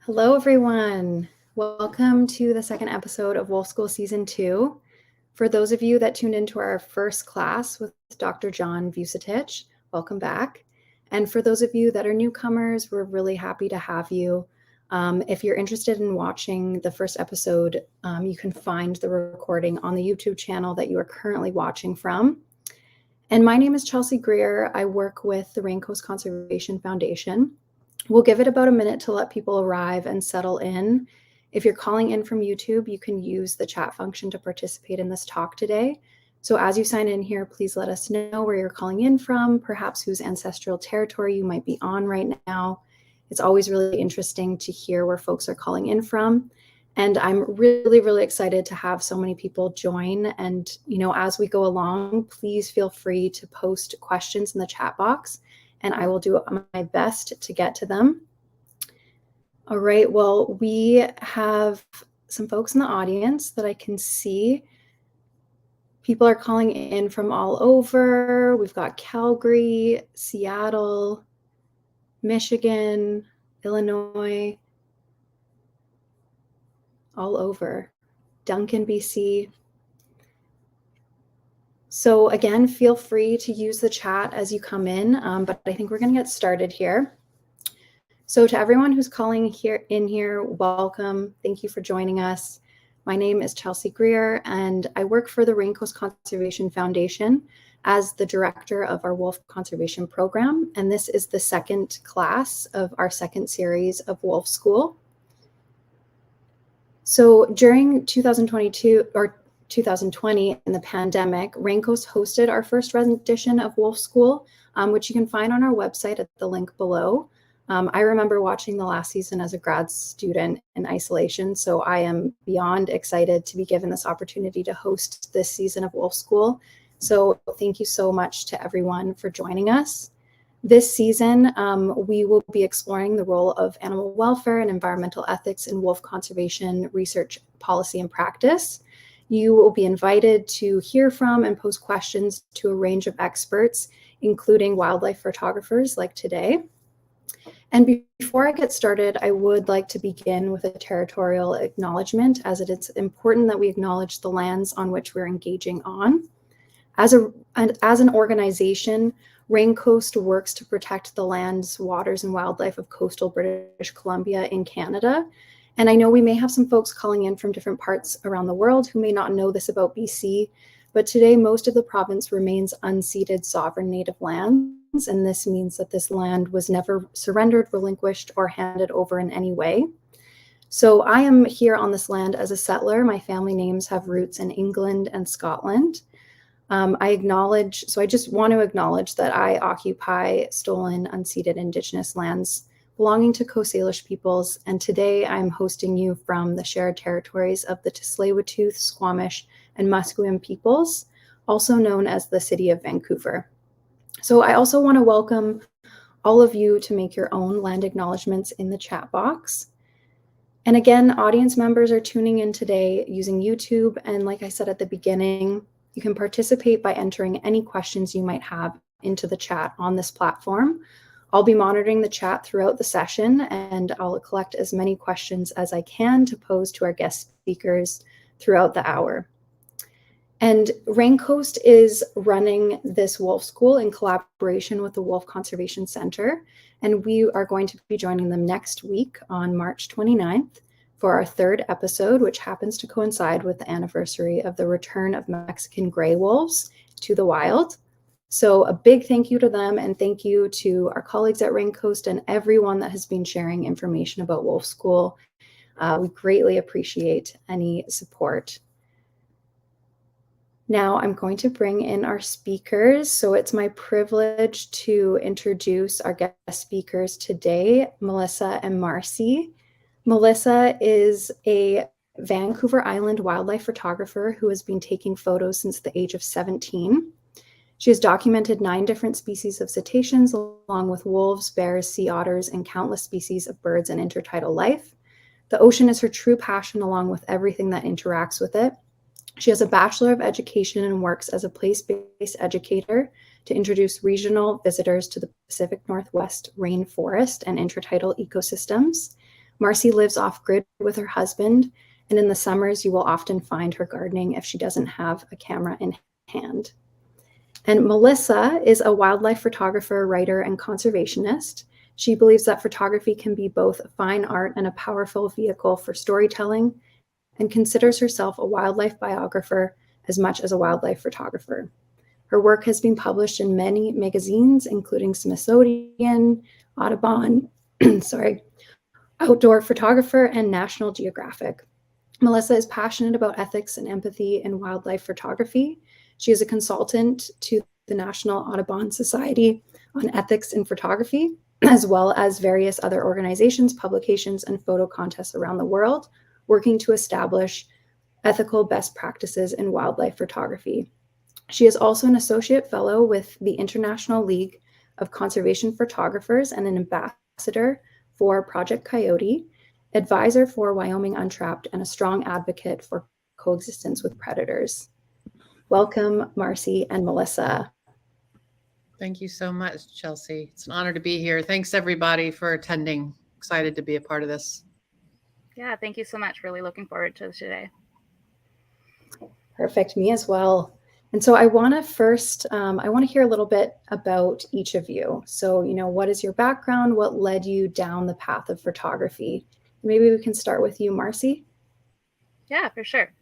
Hello, everyone. Welcome to the second episode of Wolf School Season 2. For those of you that tuned into our first class with Dr. John Vucetich, welcome back. And for those of you that are newcomers, we're really happy to have you. If you're interested in watching the first episode, you can find the recording on the YouTube channel that you are currently watching from. And my name is Chelsea Greer. I work with the Raincoast Conservation Foundation. We'll give it about a minute to let people arrive and settle in. If you're calling in from YouTube, you can use the chat function to participate in this talk today. So as you sign in here, please let us know where you're calling in from, perhaps whose ancestral territory you might be on right now. It's always really interesting to hear where folks are calling in from. And I'm really excited to have so many people join. And, as we go along, please feel free to post questions in the chat box, and I will do my best to get to them. All right, well, we have some folks in the audience that I can see. People are calling in from all over. We've got Calgary, Seattle, Michigan, Illinois, all over. Duncan, BC. So again, feel free to use the chat as you come in, but I think we're going to get started here. So to everyone who's calling in here, welcome. Thank you for joining us. My name is Chelsea Greer, and I work for the Raincoast Conservation Foundation as the director of our wolf conservation program. And this is the second class of our second series of Wolf School. So during 2020 in the pandemic, Raincoast hosted our first rendition of Wolf School, which you can find on our website at the link below. I remember watching the last season as a grad student in isolation, so I am beyond excited to be given this opportunity to host this season of Wolf School. So thank you so much to everyone for joining us. This season, we will be exploring the role of animal welfare and environmental ethics in wolf conservation research, policy, and practice. You will be invited to hear from and pose questions to a range of experts, including wildlife photographers like today. And before I get started, I would like to begin with a territorial acknowledgement, as it is important that we acknowledge the lands on which we're engaging on. As an organization, Raincoast works to protect the lands, waters, and wildlife of coastal British Columbia in Canada. And I know we may have some folks calling in from different parts around the world who may not know this about BC, but today most of the province remains unceded sovereign native lands, and this means that this land was never surrendered, relinquished, or handed over in any way. So I am here on this land as a settler. My family names have roots in England and Scotland. I just want to acknowledge that I occupy stolen, unceded Indigenous lands belonging to Coast Salish peoples, and today I'm hosting you from the shared territories of the Tsleil-Waututh, Squamish, and Musqueam peoples, also known as the City of Vancouver. So I also want to welcome all of you to make your own land acknowledgements in the chat box. And again, audience members are tuning in today using YouTube, and like I said at the beginning, you can participate by entering any questions you might have into the chat on this platform. I'll be monitoring the chat throughout the session, and I'll collect as many questions as I can to pose to our guest speakers throughout the hour. And Raincoast is running this Wolf School in collaboration with the Wolf Conservation Center, and we are going to be joining them next week on March 29th for our third episode, which happens to coincide with the anniversary of the return of Mexican gray wolves to the wild. So a big thank you to them, and thank you to our colleagues at Raincoast and everyone that has been sharing information about Wolf School. We greatly appreciate any support. Now I'm going to bring in our speakers. So it's my privilege to introduce our guest speakers today, Melissa and Marcie. Melissa is a Vancouver Island wildlife photographer who has been taking photos since the age of 17. She has documented 9 different species of cetaceans, along with wolves, bears, sea otters, and countless species of birds and intertidal life. The ocean is her true passion, along with everything that interacts with it. She has a Bachelor of Education and works as a place-based educator to introduce regional visitors to the Pacific Northwest rainforest and intertidal ecosystems. Marcie lives off-grid with her husband, and in the summers you will often find her gardening if she doesn't have a camera in hand. And Melissa is a wildlife photographer, writer, and conservationist. She believes that photography can be both a fine art and a powerful vehicle for storytelling, and considers herself a wildlife biographer as much as a wildlife photographer. Her work has been published in many magazines, including Smithsonian, Audubon, Outdoor Photographer, and National Geographic. Melissa is passionate about ethics and empathy in wildlife photography. She is a consultant to the National Audubon Society on Ethics in Photography, as well as various other organizations, publications, and photo contests around the world, working to establish ethical best practices in wildlife photography. She is also an associate fellow with the International League of Conservation Photographers and an ambassador for Project Coyote, advisor for Wyoming Untrapped, and a strong advocate for coexistence with predators. Welcome, Marcie and Melissa. Thank you so much, Chelsea. It's an honor to be here. Thanks, everybody, for attending. Excited to be a part of this. Yeah, thank you so much. Really looking forward to today. Perfect. Me as well. And so I want to hear a little bit about each of you. So, what is your background? What led you down the path of photography? Maybe we can start with you, Marcie. Yeah, for sure.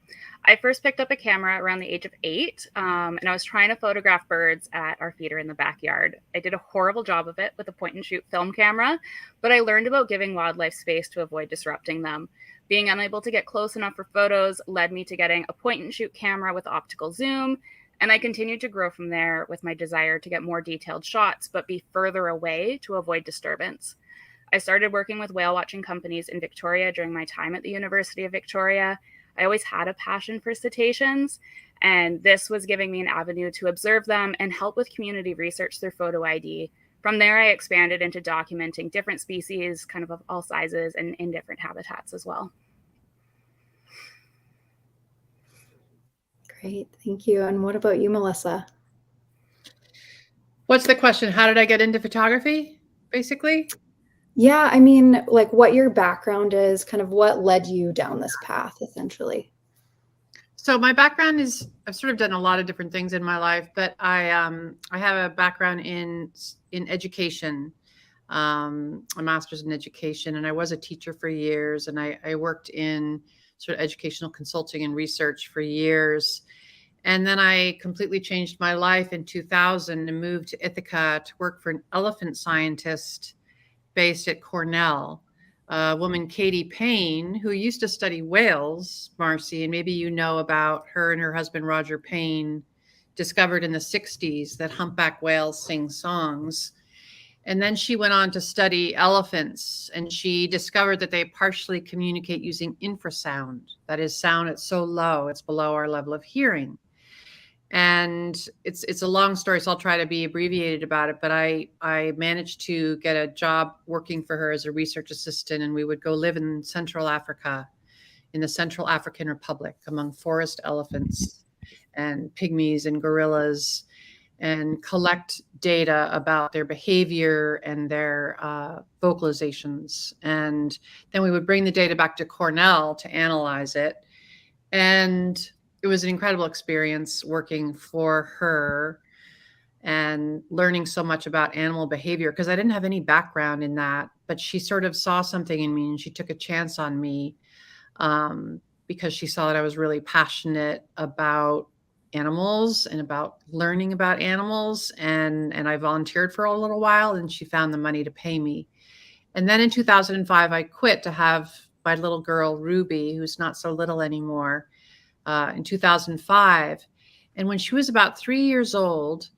I first picked up a camera around the age of 8, and I was trying to photograph birds at our feeder in the backyard. I did a horrible job of it with a point-and-shoot film camera, but I learned about giving wildlife space to avoid disrupting them. Being unable to get close enough for photos led me to getting a point-and-shoot camera with optical zoom, and I continued to grow from there with my desire to get more detailed shots, but be further away to avoid disturbance. I started working with whale watching companies in Victoria during my time at the University of Victoria. I always had a passion for cetaceans, and this was giving me an avenue to observe them and help with community research through photo ID. From there, I expanded into documenting different species, kind of all sizes and in different habitats as well. Great, thank you. And what about you, Melissa? What's the question? How did I get into photography, basically? Yeah, I mean, like what your background is, kind of what led you down this path, essentially. So my background is, I've sort of done a lot of different things in my life, but I have a background in education, a master's in education, and I was a teacher for years, and I worked in sort of educational consulting and research for years. And then I completely changed my life in 2000 and moved to Ithaca to work for an elephant scientist based at Cornell, a woman, Katie Payne, who used to study whales, Marcie, and maybe you know about her and her husband, Roger Payne, discovered in the 60s that humpback whales sing songs. And then she went on to study elephants, and she discovered that they partially communicate using infrasound. That is, sound that's so low, it's below our level of hearing. And it's a long story, so I'll try to be abbreviated about it. But I managed to get a job working for her as a research assistant, and we would go live in Central Africa, in the Central African Republic, among forest elephants and pygmies and gorillas, and collect data about their behavior and their vocalizations. And then we would bring the data back to Cornell to analyze it. And it was an incredible experience working for her and learning so much about animal behavior, because I didn't have any background in that, but she sort of saw something in me and she took a chance on me because she saw that I was really passionate about animals and about learning about animals. And I volunteered for a little while, and she found the money to pay me. And then in 2005, I quit to have my little girl, Ruby, who's not so little anymore, in 2005. And when she was about 3 years old,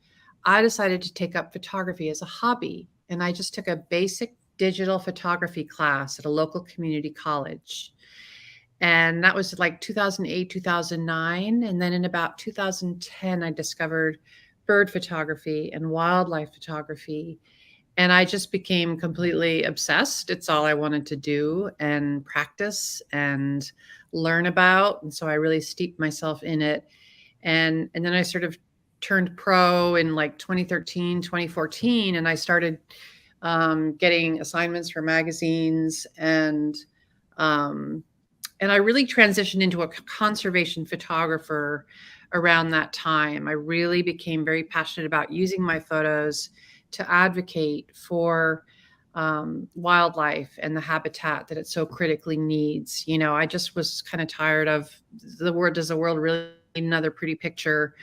I decided to take up photography as a hobby. And I just took a basic digital photography class at a local community college. And that was like 2008, 2009. And then in about 2010, I discovered bird photography and wildlife photography. And I just became completely obsessed. It's all I wanted to do and practice and learn about. And so I really steeped myself in it. And then I sort of turned pro in like 2013, 2014. And I started getting assignments for magazines, and I really transitioned into a conservation photographer around that time. I really became very passionate about using my photos to advocate for wildlife and the habitat that it so critically needs. You know, I just was kind of tired of does the world really need another pretty picture?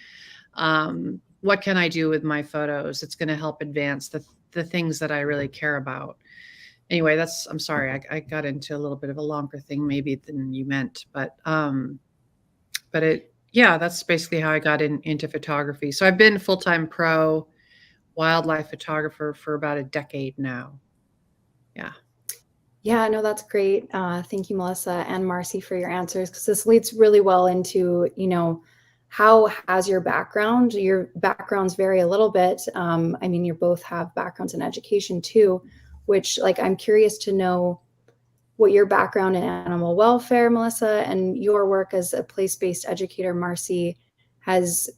What can I do with my photos? It's going to help advance the things that I really care about. Anyway, I'm sorry, I got into a little bit of a longer thing maybe than you meant, but yeah, that's basically how I got into photography. So I've been full-time pro wildlife photographer for about a decade now. Yeah. Yeah, no, that's great. Thank you, Melissa and Marcie, for your answers, because this leads really well into, you know, how has your backgrounds vary a little bit. I mean, you both have backgrounds in education too, which, like, I'm curious to know what your background in animal welfare, Melissa, and your work as a place-based educator, Marcie, has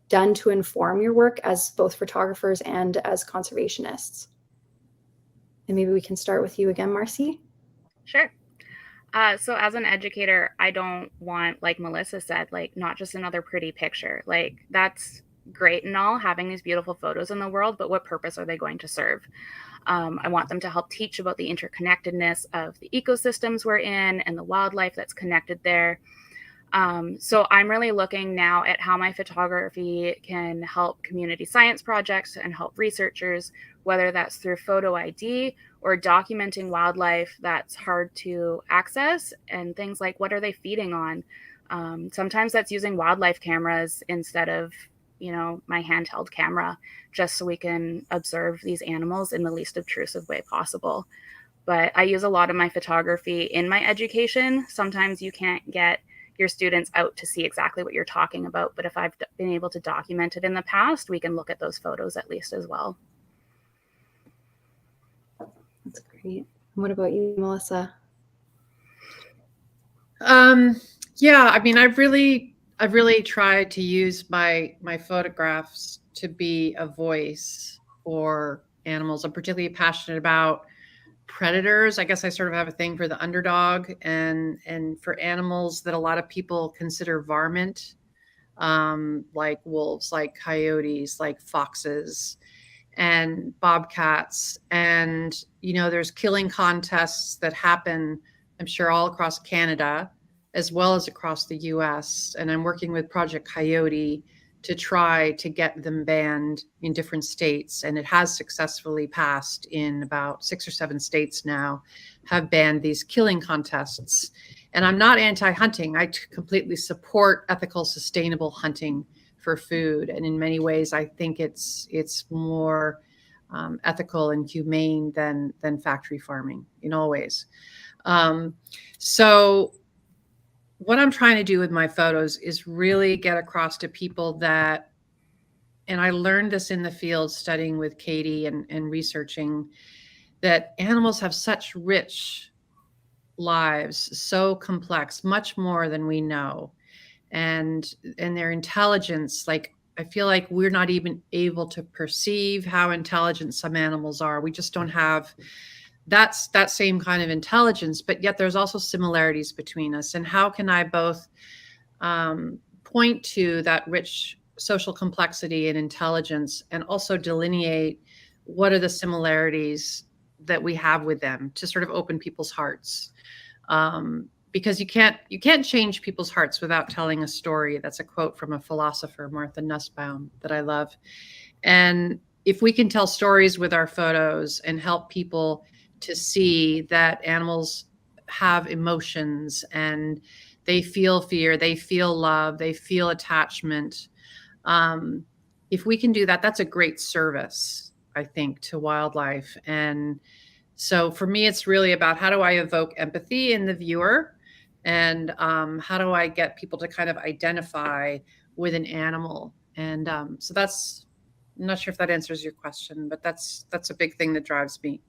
done to inform your work as both photographers and as conservationists. And maybe we can start with you again, Marcie. Sure. So as an educator, I don't want, like Melissa said, like not just another pretty picture. Like that's great and all, having these beautiful photos in the world, but what purpose are they going to serve? I want them to help teach about the interconnectedness of the ecosystems we're in and the wildlife that's connected there. So I'm really looking now at how my photography can help community science projects and help researchers, whether that's through photo ID or documenting wildlife that's hard to access, and things like what are they feeding on. Sometimes that's using wildlife cameras instead of, you know, my handheld camera, just so we can observe these animals in the least obtrusive way possible. But I use a lot of my photography in my education. Sometimes you can't get your students out to see exactly what you're talking about, but if I've been able to document it in the past, we can look at those photos at least as well. That's great. What about you, Melissa? Yeah, I mean, I've really tried to use my photographs to be a voice for animals. I'm particularly passionate about predators. I guess I sort of have a thing for the underdog, and for animals that a lot of people consider varmint, like wolves, like coyotes, like foxes and bobcats. And, you know, there's killing contests that happen, I'm sure, all across Canada as well as across the US. And I'm working with Project Coyote to try to get them banned in different states. And it has successfully passed in about 6 or 7 states now, have banned these killing contests. And I'm not anti-hunting. I completely support ethical, sustainable hunting for food. And in many ways, I think it's more ethical and humane than factory farming in all ways. So what I'm trying to do with my photos is really get across to people that, and I learned this in the field studying with Katie and researching, that animals have such rich lives, so complex, much more than we know. And their intelligence, like, I feel like we're not even able to perceive how intelligent some animals are. We just don't have that same kind of intelligence, but yet there's also similarities between us. And how can I both point to that rich social complexity and intelligence, and also delineate what are the similarities that we have with them, to sort of open people's hearts. Because you can't change people's hearts without telling a story. That's a quote from a philosopher, Martha Nussbaum, that I love. And if we can tell stories with our photos and help people to see that animals have emotions and they feel fear, they feel love, they feel attachment. If we can do that, that's a great service, I think, to wildlife. And so for me, it's really about how do I evoke empathy in the viewer, and how do I get people to kind of identify with an animal. And so that's, I'm not sure if that answers your question, but that's a big thing that drives me.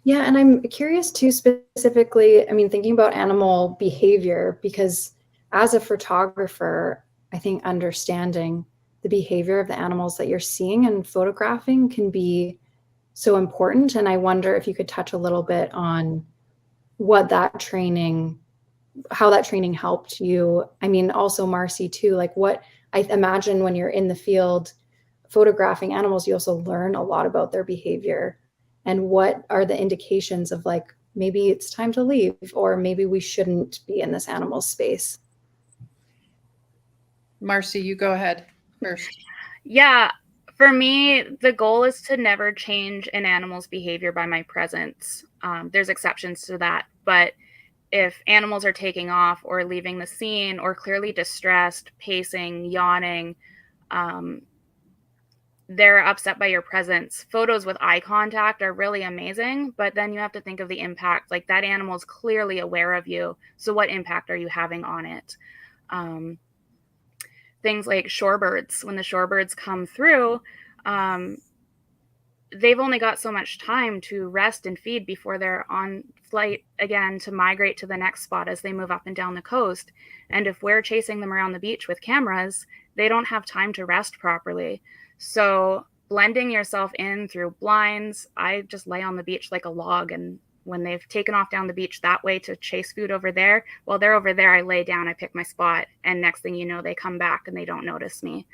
Yeah, and I'm curious too, specifically, I mean, thinking about animal behavior, because as a photographer, I think understanding the behavior of the animals that you're seeing and photographing can be so important. And I wonder if you could touch a little bit on what that training, how that training helped you. I mean, also Marcie too, like what I imagine when you're in the field photographing animals, you also learn a lot about their behavior and what are the indications of like, maybe it's time to leave, or maybe we shouldn't be in this animal space. Marcie, you go ahead first. Yeah, for me, the goal is to never change an animal's behavior by my presence. There's exceptions to that, but if animals are taking off or leaving the scene or clearly distressed, pacing, yawning, they're upset by your presence. Photos with eye contact are really amazing, but then you have to think of the impact. Like that animal is clearly aware of you. So what impact are you having on it? Things like shorebirds, when the shorebirds come through, they've only got so much time to rest and feed before they're on flight again to migrate to the next spot as they move up and down the coast. And if we're chasing them around the beach with cameras, they don't have time to rest properly. So blending yourself in through blinds, I just lay on the beach like a log. And when they've taken off down the beach that way to chase food over there, while they're over there, I lay down, I pick my spot. And next thing you know, they come back and they don't notice me.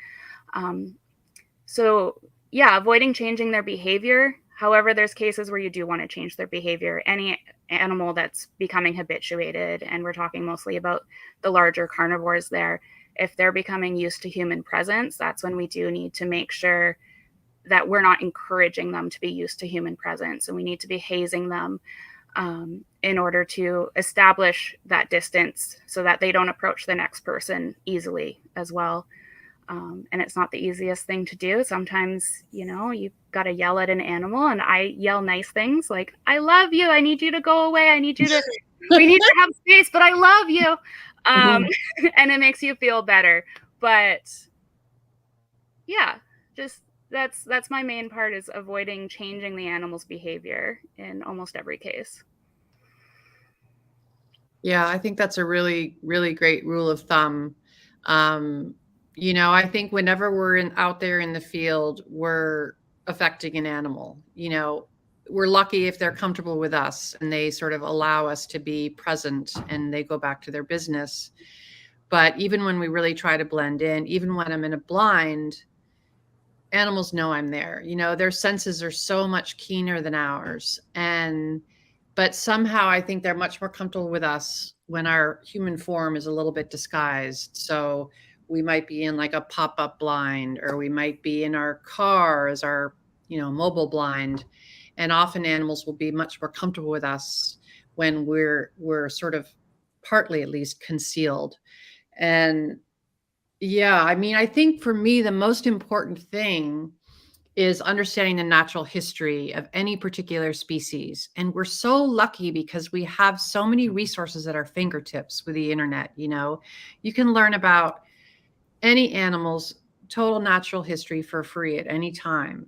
So yeah, avoiding changing their behavior. However, there's cases where you do want to change their behavior. Any animal that's becoming habituated, and we're talking mostly about the larger carnivores there, if they're becoming used to human presence, that's when we do need to make sure that we're not encouraging them to be used to human presence. And we need to be hazing them in order to establish that distance so that they don't approach the next person easily as well. And it's not the easiest thing to do. Sometimes, you know, you've got to yell at an animal, and I yell nice things like, I love you. I need you to go away. I need you to, we need to have space, but I love you. And it makes you feel better. But yeah, just that's my main part, is avoiding changing the animal's behavior in almost every case. Yeah, I think that's a really, really great rule of thumb. You know, I think whenever we're out there in the field, we're affecting an animal. You know, we're lucky if they're comfortable with us and they sort of allow us to be present and they go back to their business. But even when we really try to blend in, even when I'm in a blind, animals know I'm there. You know, their senses are so much keener than ours. But somehow I think they're much more comfortable with us when our human form is a little bit disguised. So we might be in like a pop-up blind, or we might be in our car as our, you know, mobile blind. And often animals will be much more comfortable with us when we're sort of partly at least concealed. And yeah, I mean, I think for me, the most important thing is understanding the natural history of any particular species. And we're so lucky because we have so many resources at our fingertips with the internet. You know, you can learn about any animal's total natural history for free at any time.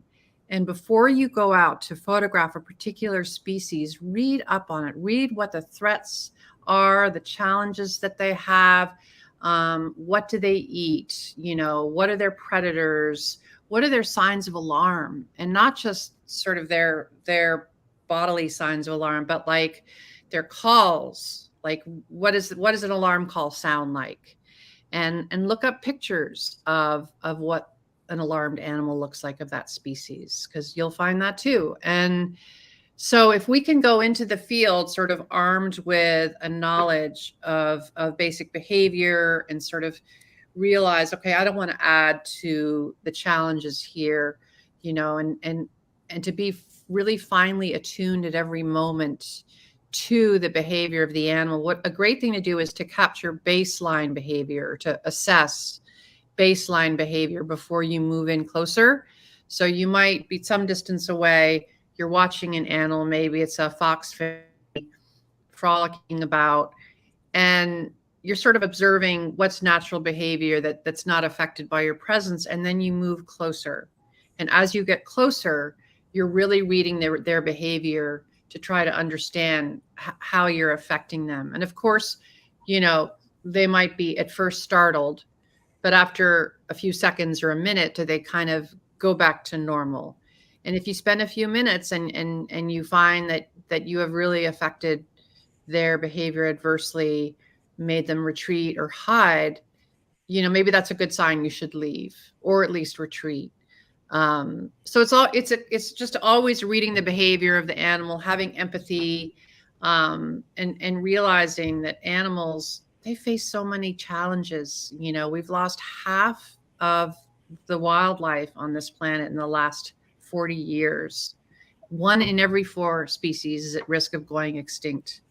And before you go out to photograph a particular species, read up on it, read what the threats are, the challenges that they have. What do they eat? You know, what are their predators? What are their signs of alarm? And not just sort of their bodily signs of alarm, but like their calls. Like what does an alarm call sound like? And look up pictures of what an alarmed animal looks like of that species, because you'll find that too. And so if we can go into the field sort of armed with a knowledge of basic behavior and sort of realize, okay, I don't want to add to the challenges here, you know, and to be really finely attuned at every moment to the behavior of the animal. What a great thing to do is to capture baseline behavior, to assess baseline behavior before you move in closer. So you might be some distance away, you're watching an animal, maybe it's a fox frolicking about, and you're sort of observing what's natural behavior that's not affected by your presence, and then you move closer. And as you get closer, you're really reading their behavior to try to understand how you're affecting them. And of course, you know, they might be at first startled, but after a few seconds or a minute, do they kind of go back to normal? And if you spend a few minutes and you find that you have really affected their behavior adversely, made them retreat or hide, maybe that's a good sign you should leave or at least retreat. So it's just always reading the behavior of the animal, having empathy, and realizing that animals, they face so many challenges. We've lost half of the wildlife on this planet in the last 40 years. 1 in every 4 species is at risk of going extinct.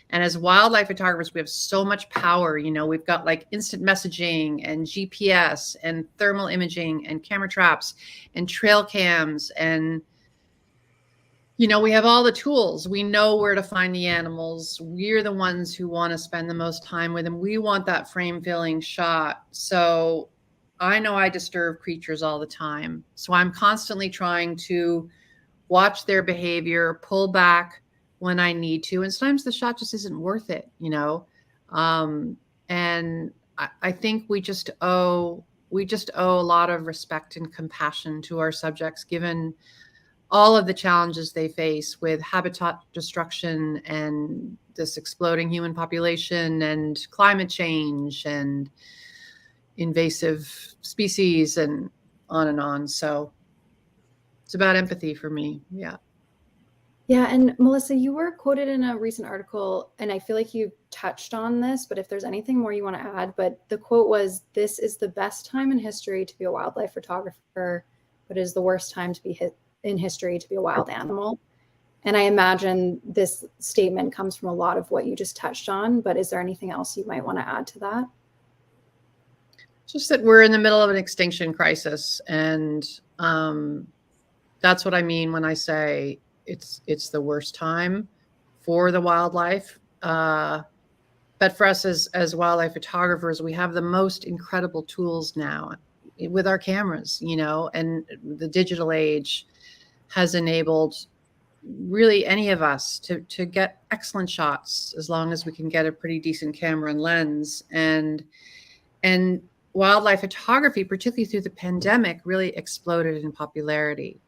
And as wildlife photographers, we have so much power. We've got like instant messaging and GPS and thermal imaging and camera traps and trail cams. And, we have all the tools. We know where to find the animals. We're the ones who want to spend the most time with them. We want that frame filling shot. So I know I disturb creatures all the time. So I'm constantly trying to watch their behavior, pull back when I need to. And sometimes the shot just isn't worth it, and I think we just owe a lot of respect and compassion to our subjects, given all of the challenges they face with habitat destruction and this exploding human population and climate change and invasive species and on and on. So it's about empathy for me. Yeah. Yeah, and Melissa, you were quoted in a recent article, and I feel like you touched on this, but if there's anything more you want to add, but the quote was, "This is the best time in history to be a wildlife photographer, but it is the worst time to be in history to be a wild animal." And I imagine this statement comes from a lot of what you just touched on, but is there anything else you might want to add to that? Just that we're in the middle of an extinction crisis, and that's what I mean when I say it's the worst time for the wildlife. But for us as wildlife photographers, we have the most incredible tools now with our cameras, and the digital age has enabled really any of us to get excellent shots, as long as we can get a pretty decent camera and lens. And wildlife photography, particularly through the pandemic, really exploded in popularity.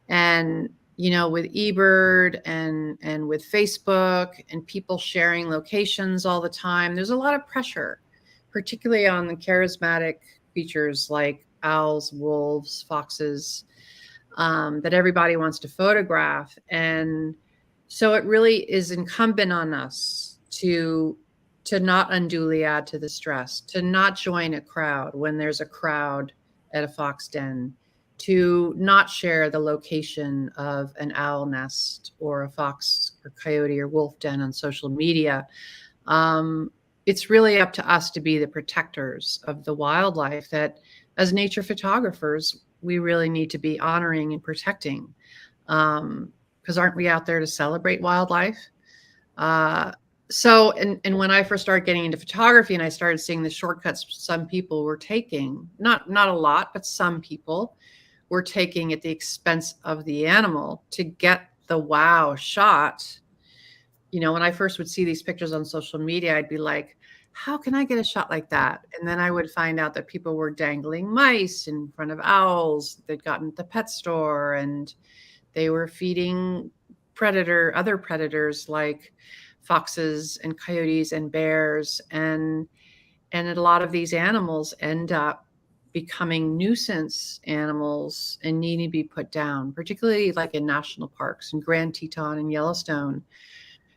And with eBird and with Facebook and people sharing locations all the time, there's a lot of pressure, particularly on the charismatic creatures like owls, wolves, foxes, that everybody wants to photograph. And so it really is incumbent on us to not unduly add to the stress, to not join a crowd when there's a crowd at a fox den, to not share the location of an owl nest or a fox or coyote or wolf den on social media. It's really up to us to be the protectors of the wildlife that, as nature photographers, we really need to be honoring and protecting. Because aren't we out there to celebrate wildlife? So when I first started getting into photography and I started seeing the shortcuts some people were taking, not a lot, but some people were taking at the expense of the animal to get the wow shot. When I first would see these pictures on social media, I'd be like, how can I get a shot like that? And then I would find out that people were dangling mice in front of owls they'd gotten at the pet store, and they were feeding other predators like foxes and coyotes and bears. And a lot of these animals end up becoming nuisance animals and needing to be put down, particularly like in national parks in Grand Teton and Yellowstone.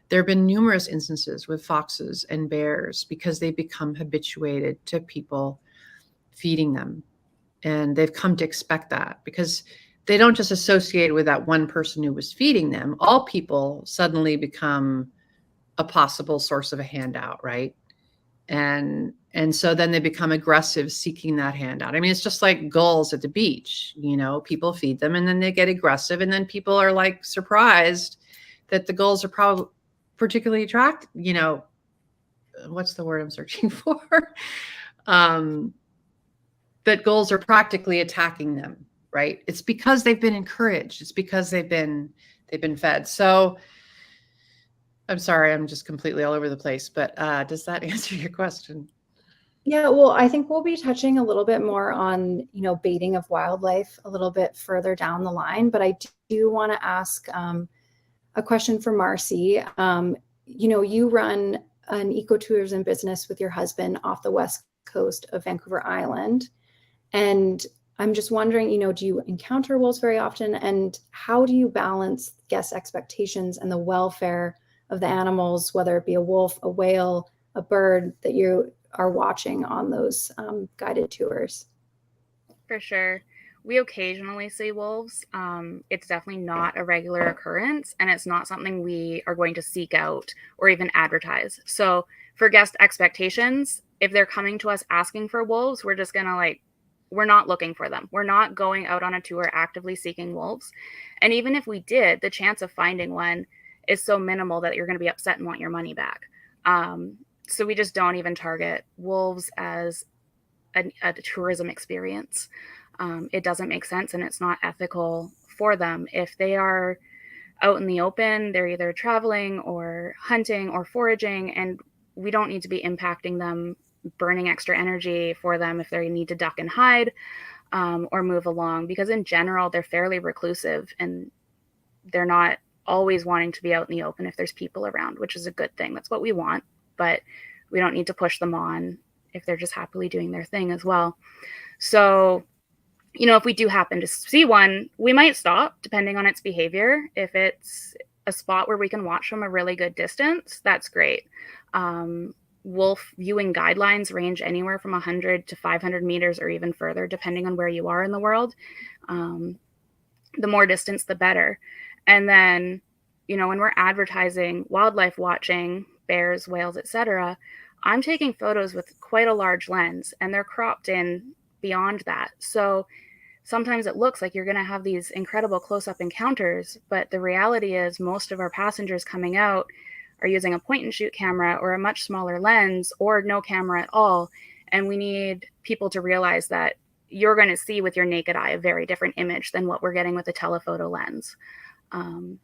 There have been numerous instances with foxes and bears because they become habituated to people feeding them. And they've come to expect that because they don't just associate with that one person who was feeding them. All people suddenly become a possible source of a handout, right? And so then they become aggressive seeking that handout. I mean, it's just like gulls at the beach, people feed them and then they get aggressive, and then people are like surprised that the gulls are probably particularly attracted, what's the word I'm searching for? That gulls are practically attacking them, right? It's because they've been encouraged. It's because they've been fed. So I'm sorry, I'm just completely all over the place, but does that answer your question? Yeah, well, I think we'll be touching a little bit more on, baiting of wildlife a little bit further down the line, but I do want to ask a question for Marcie. You run an ecotourism business with your husband off the west coast of Vancouver Island. And I'm just wondering, do you encounter wolves very often? And how do you balance guest expectations and the welfare of the animals, whether it be a wolf, a whale, a bird that you are watching on those guided tours? For sure. We occasionally see wolves. It's definitely not a regular occurrence, and it's not something we are going to seek out or even advertise. So, for guest expectations, if they're coming to us asking for wolves, we're just gonna we're not looking for them. We're not going out on a tour actively seeking wolves. And even if we did, the chance of finding one is so minimal that you're going to be upset and want your money back. So we just don't even target wolves as a tourism experience. It doesn't make sense, and it's not ethical for them. If they are out in the open, they're either traveling or hunting or foraging, and we don't need to be impacting them, burning extra energy for them if they need to duck and hide or move along, because in general, they're fairly reclusive and they're not always wanting to be out in the open if there's people around, which is a good thing. That's what we want, but we don't need to push them on if they're just happily doing their thing as well. So, if we do happen to see one, we might stop depending on its behavior. If it's a spot where we can watch from a really good distance, that's great. Wolf viewing guidelines range anywhere from 100 to 500 meters or even further, depending on where you are in the world. The more distance, the better. And then, when we're advertising wildlife watching, bears, whales, etc., I'm taking photos with quite a large lens, and they're cropped in beyond that. So sometimes it looks like you're going to have these incredible close-up encounters, but the reality is most of our passengers coming out are using a point and shoot camera or a much smaller lens or no camera at all. And we need people to realize that you're going to see with your naked eye a very different image than what we're getting with a telephoto lens. And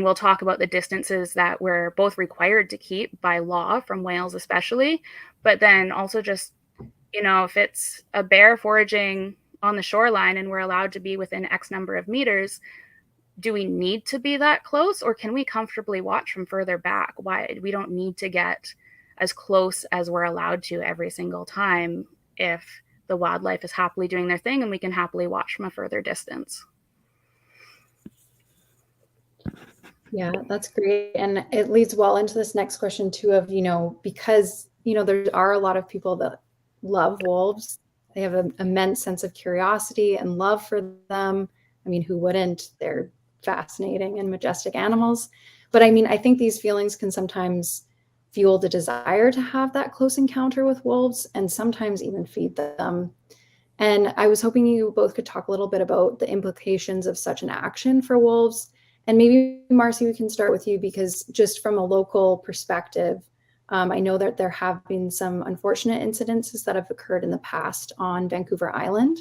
we'll talk about the distances that we're both required to keep by law from whales especially, but then also just, if it's a bear foraging on the shoreline and we're allowed to be within X number of meters, do we need to be that close, or can we comfortably watch from further back? Why we don't need to get as close as we're allowed to every single time if the wildlife is happily doing their thing and we can happily watch from a further distance. Yeah, that's great. And it leads well into this next question too of, because, there are a lot of people that love wolves. They have an immense sense of curiosity and love for them. I mean, who wouldn't? They're fascinating and majestic animals. But I think these feelings can sometimes fuel the desire to have that close encounter with wolves and sometimes even feed them. And I was hoping you both could talk a little bit about the implications of such an action for wolves. And maybe, Marcie, we can start with you, because just from a local perspective, I know that there have been some unfortunate incidences that have occurred in the past on Vancouver Island.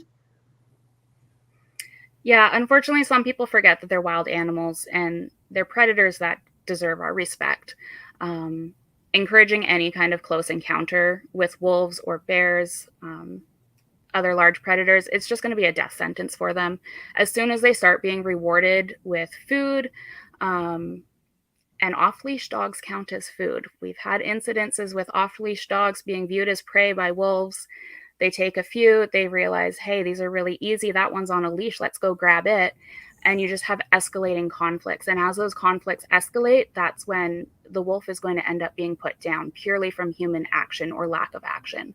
Yeah, unfortunately, some people forget that they're wild animals and they're predators that deserve our respect. Encouraging any kind of close encounter with wolves or bears, other large predators, it's just going to be a death sentence for them. As soon as they start being rewarded with food, and off-leash dogs count as food. We've had incidences with off-leash dogs being viewed as prey by wolves. They take a few, they realize, hey, these are really easy. That one's on a leash. Let's go grab it. And you just have escalating conflicts. And as those conflicts escalate, that's when the wolf is going to end up being put down purely from human action or lack of action.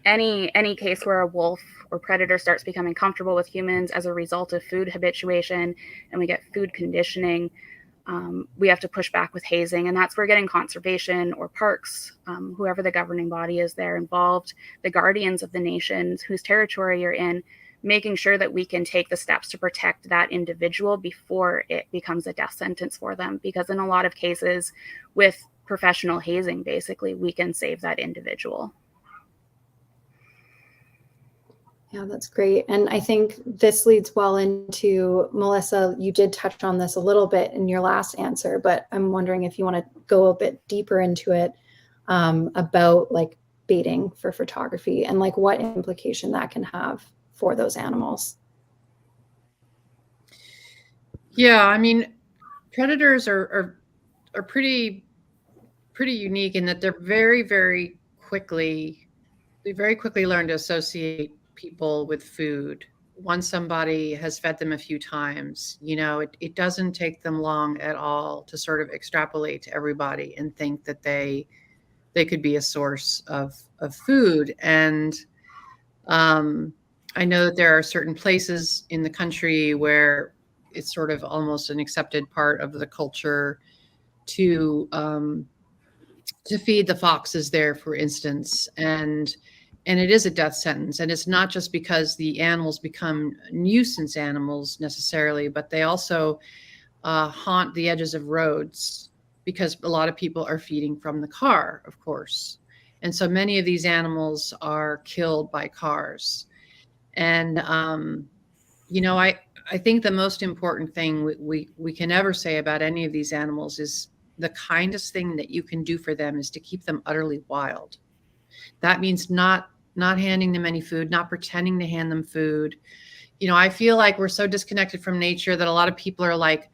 Any case where a wolf or predator starts becoming comfortable with humans as a result of food habituation and we get food conditioning, we have to push back with hazing. And that's where getting conservation or parks, whoever the governing body is there involved, the guardians of the nations whose territory you're in, making sure that we can take the steps to protect that individual before it becomes a death sentence for them. Because in a lot of cases with professional hazing, basically, we can save that individual. Yeah, that's great. And I think this leads well into, Melissa, you did touch on this a little bit in your last answer, but I'm wondering if you want to go a bit deeper into it. about like baiting for photography and like what implication that can have for those animals. Yeah, I mean, predators are pretty unique in that they're very quickly, they very quickly learn to associate people with food. Once somebody has fed them a few times, you know, it doesn't take them long at all to sort of extrapolate to everybody and think that they could be a source of food. And I know that there are certain places in the country where it's sort of almost an accepted part of the culture to feed the foxes there, for instance, and it is a death sentence. And it's not just because the animals become nuisance animals necessarily, but they also haunt the edges of roads because a lot of people are feeding from the car, of course. And so many of these animals are killed by cars. And, you know, I think the most important thing we can ever say about any of these animals is the kindest thing that you can do for them is to keep them utterly wild. That means not handing them any food, not pretending to hand them food. You know, I feel like we're so disconnected from nature that a lot of people are like,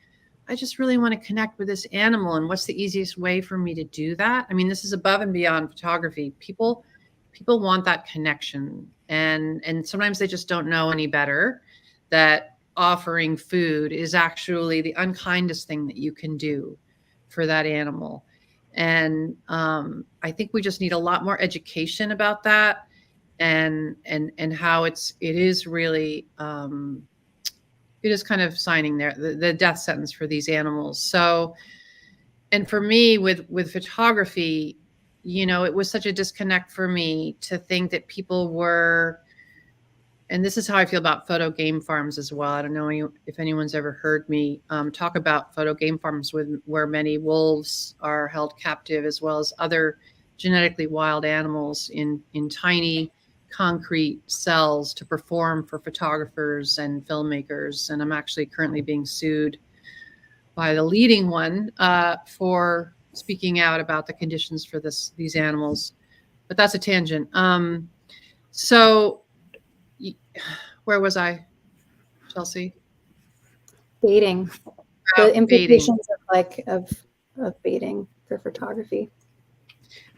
I just really want to connect with this animal. And what's the easiest way for me to do that? I mean, this is above and beyond photography. People want that connection. And sometimes they just don't know any better that offering food is actually the unkindest thing that you can do for that animal. And I think we just need a lot more education about that, and how it is really it is kind of signing the death sentence for these animals. So, and for me with photography, you know, it was such a disconnect for me to think that people were, and this is how I feel about photo game farms as well. I don't know if anyone's ever heard me talk about photo game farms where many wolves are held captive, as well as other genetically wild animals in tiny concrete cells to perform for photographers and filmmakers. And I'm actually currently being sued by the leading one for speaking out about the conditions for these animals. But that's a tangent. So where was I, Chelsea? Baiting. The implications of like of baiting for photography.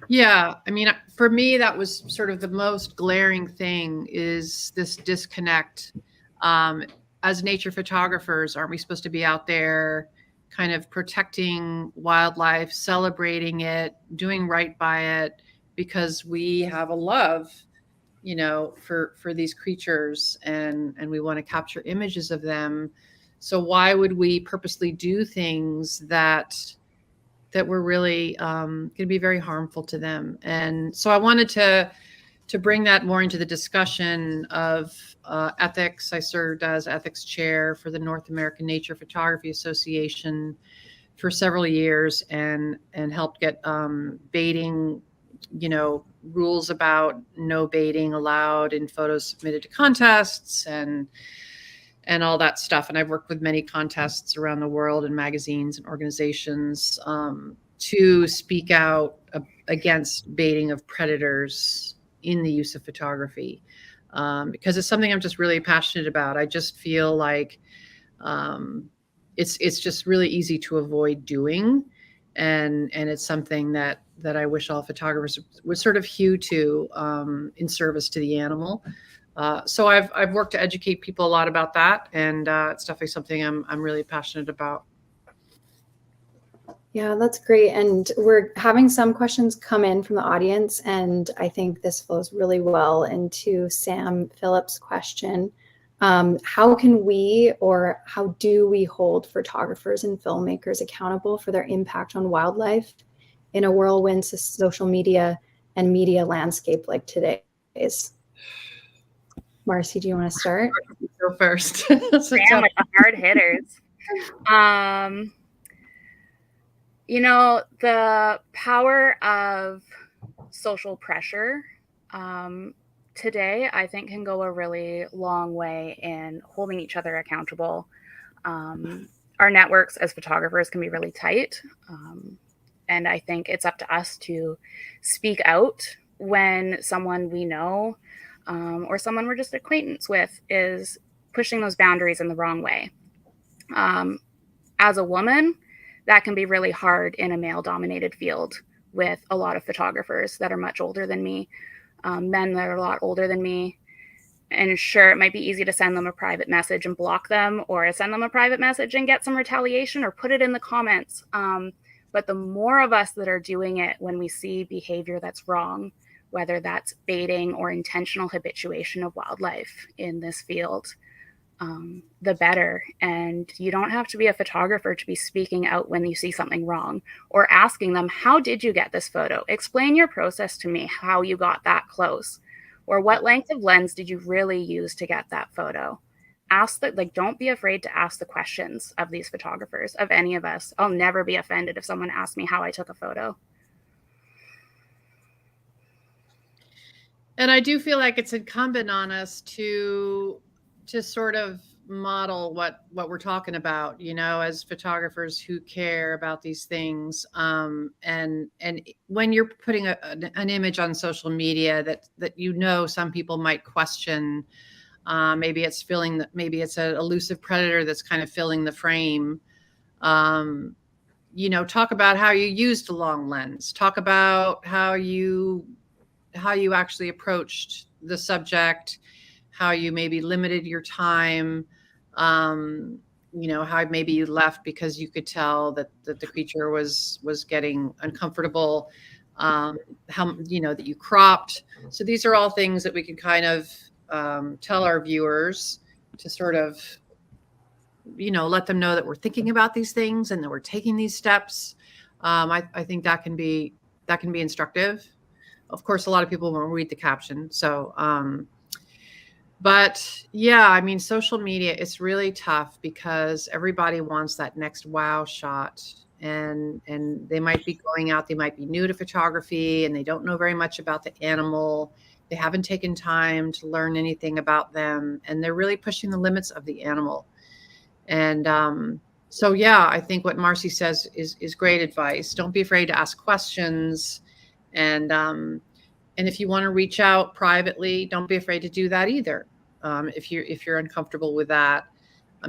Yeah, I mean, for me, that was sort of the most glaring thing, is this disconnect. As nature photographers, aren't we supposed to be out there kind of protecting wildlife, celebrating it, doing right by it, because we have a love, you know, for these creatures, and we want to capture images of them. So why would we purposely do things that were really going to be very harmful to them? And so I wanted to bring that more into the discussion of ethics. I served as ethics chair for the North American Nature Photography Association for several years, and helped get baiting, you know, rules about no baiting allowed in photos submitted to contests and all that stuff. And I've worked with many contests around the world and magazines and organizations to speak out against baiting of predators in the use of photography, because it's something I'm just really passionate about. I just feel like it's just really easy to avoid doing, and it's something that I wish all photographers would sort of hew to in service to the animal. So I've worked to educate people a lot about that, and it's definitely something I'm really passionate about. Yeah, that's great. And we're having some questions come in from the audience, and I think this flows really well into Sam Phillips' question. How can we, or how do we hold photographers and filmmakers accountable for their impact on wildlife in a whirlwind social media and media landscape like today's? Marcie, do you want to start? Go first. Sam with the hard hitters. You know, the power of social pressure today, I think, can go a really long way in holding each other accountable. Our networks as photographers can be really tight. And I think it's up to us to speak out when someone we know or someone we're just acquaintance with is pushing those boundaries in the wrong way. As a woman, that can be really hard in a male-dominated field with a lot of photographers that are much older than me, men that are a lot older than me. And sure, it might be easy to send them a private message and block them, or send them a private message and get some retaliation, or put it in the comments. But the more of us that are doing it when we see behavior that's wrong, whether that's baiting or intentional habituation of wildlife in this field, the better. And you don't have to be a photographer to be speaking out when you see something wrong, or asking them, how did you get this photo? Explain your process to me, how you got that close, or what length of lens did you really use to get that photo? Ask that, like, don't be afraid to ask the questions of these photographers, of any of us. I'll never be offended if someone asks me how I took a photo. And I do feel like it's incumbent on us to sort of model what we're talking about, you know, as photographers who care about these things. And when you're putting an image on social media that you know some people might question, maybe it's maybe it's an elusive predator that's kind of filling the frame. You know, talk about how you used a long lens. Talk about how you actually approached the subject, how you maybe limited your time, you know, how maybe you left because you could tell that the creature was getting uncomfortable, how, you know, that you cropped. So these are all things that we can kind of tell our viewers to sort of, you know, let them know that we're thinking about these things and that we're taking these steps. I think that can be instructive. Of course, a lot of people won't read the caption. So, but yeah, I mean, social media, it's really tough because everybody wants that next wow shot, and they might be going out, they might be new to photography and they don't know very much about the animal. They haven't taken time to learn anything about them, and they're really pushing the limits of the animal. And so, yeah, I think what Marcie says is great advice. Don't be afraid to ask questions. And if you want to reach out privately, don't be afraid to do that either. If you're uncomfortable with that,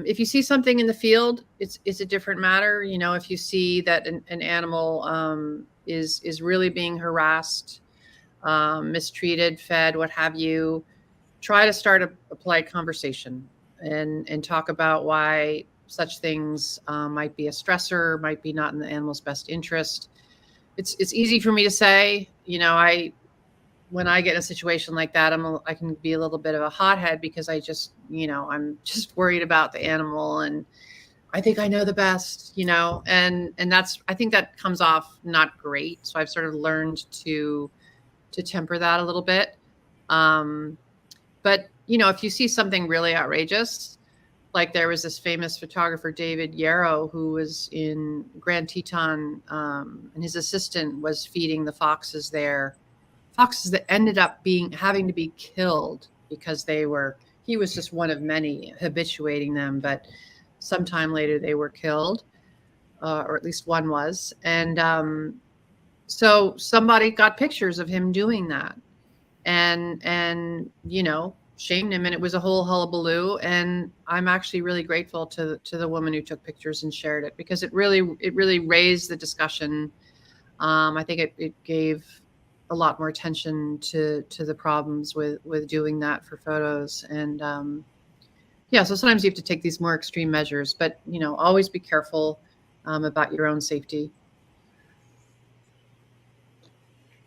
if you see something in the field, it's a different matter. You know, if you see that an animal is really being harassed, mistreated, fed, what have you, try to start a polite conversation and talk about why such things might be a stressor, might be not in the animal's best interest. It's easy for me to say, you know, when I get in a situation like that, I can be a little bit of a hothead because I just, you know, I'm just worried about the animal and I think I know the best, you know, and I think that comes off not great. So I've sort of learned to temper that a little bit. But, you know, if you see something really outrageous, like there was this famous photographer, David Yarrow, who was in Grand Teton, and his assistant was feeding the foxes there. Foxes that ended up having to be killed because he was just one of many habituating them, but sometime later they were killed, or at least one was. And so somebody got pictures of him doing that and, you know, shamed him, and it was a whole hullabaloo. And I'm actually really grateful to the woman who took pictures and shared it, because it really raised the discussion. I think it gave a lot more attention to the problems with doing that for photos. And yeah, so sometimes you have to take these more extreme measures, but, you know, always be careful about your own safety.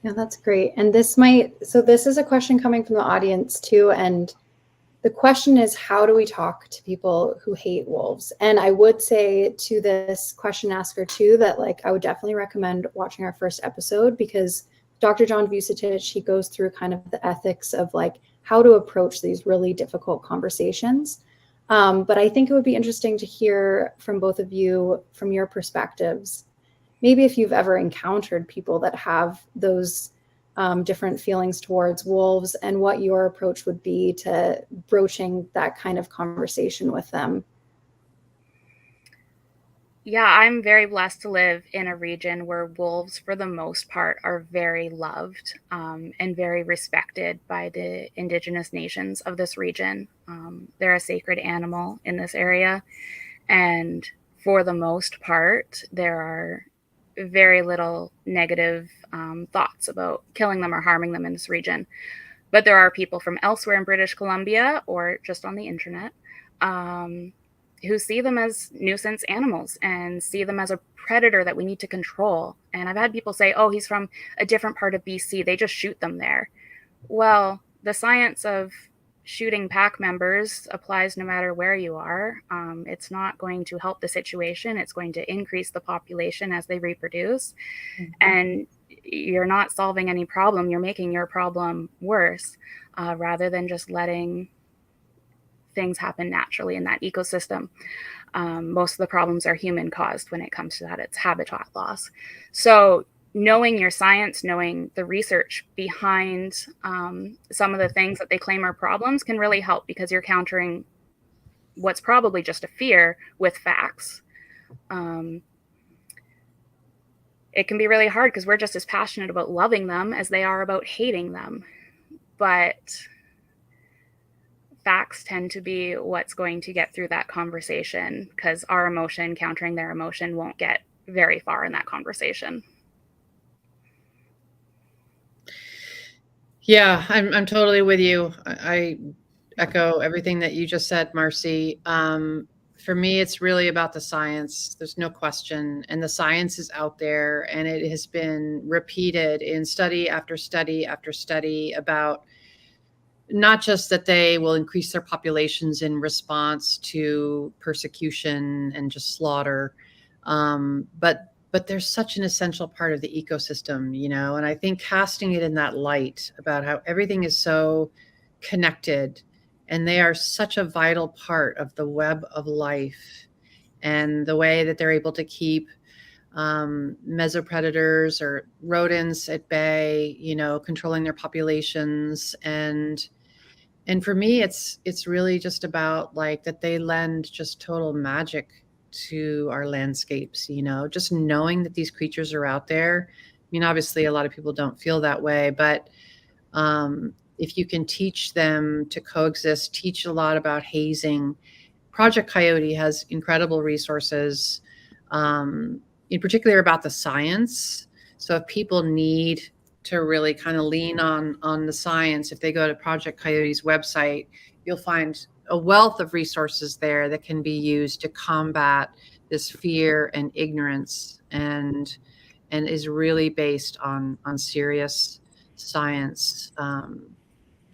Yeah, that's great. And this is a question coming from the audience too. And the question is, how do we talk to people who hate wolves? And I would say to this question asker too, that like, I would definitely recommend watching our first episode, because Dr. John Vucetich, he goes through kind of the ethics of like how to approach these really difficult conversations. But I think it would be interesting to hear from both of you, from your perspectives, maybe if you've ever encountered people that have those different feelings towards wolves, and what your approach would be to broaching that kind of conversation with them. Yeah, I'm very blessed to live in a region where wolves, for the most part, are very loved and very respected by the indigenous nations of this region. They're a sacred animal in this area. And for the most part, there are very little negative thoughts about killing them or harming them in this region. But there are people from elsewhere in British Columbia or just on the internet um, who see them as nuisance animals and see them as a predator that we need to control. And I've had people say, oh, he's from a different part of BC. They just shoot them there. Well, the science of shooting pack members applies no matter where you are. It's not going to help the situation. It's going to increase the population as they reproduce. Mm-hmm. And you're not solving any problem. You're making your problem worse rather than just letting things happen naturally in that ecosystem. Most of the problems are human caused when it comes to that. It's habitat loss. So knowing your science, knowing the research behind some of the things that they claim are problems can really help, because you're countering what's probably just a fear with facts. It can be really hard because we're just as passionate about loving them as they are about hating them. But facts tend to be what's going to get through that conversation, because our emotion countering their emotion won't get very far in that conversation. Yeah, I'm totally with you. I echo everything that you just said, Marcie. For me, it's really about the science. There's no question. And the science is out there, and it has been repeated in study after study after study about not just that they will increase their populations in response to persecution and just slaughter, but they're such an essential part of the ecosystem, you know, and I think casting it in that light about how everything is so connected and they are such a vital part of the web of life, and the way that they're able to keep mesopredators or rodents at bay, you know, controlling their populations. And for me, it's really just about like that they lend just total magic to our landscapes, you know, just knowing that these creatures are out there. I mean, obviously a lot of people don't feel that way, but if you can teach them to coexist, teach a lot about hazing. Project Coyote has incredible resources, in particular about the science. So if people need to really kind of lean on the science, if they go to Project Coyote's website, you'll find a wealth of resources there that can be used to combat this fear and ignorance, and is really based on serious science,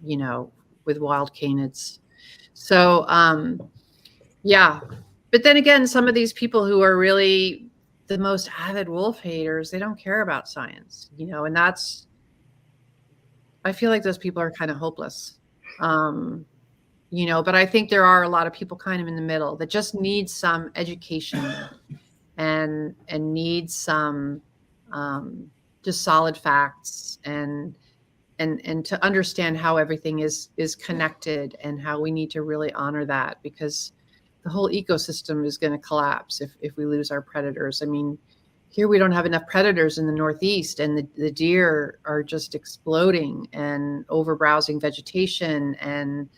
you know, with wild canids. So yeah, but then again, some of these people who are really the most avid wolf haters, they don't care about science, you know, and that's, I feel like those people are kind of hopeless. You know, but I think there are a lot of people kind of in the middle that just need some education and need some just solid facts, and to understand how everything is connected and how we need to really honor that, because the whole ecosystem is going to collapse if we lose our predators. I mean, here we don't have enough predators in the Northeast, and the deer are just exploding and overbrowsing vegetation, and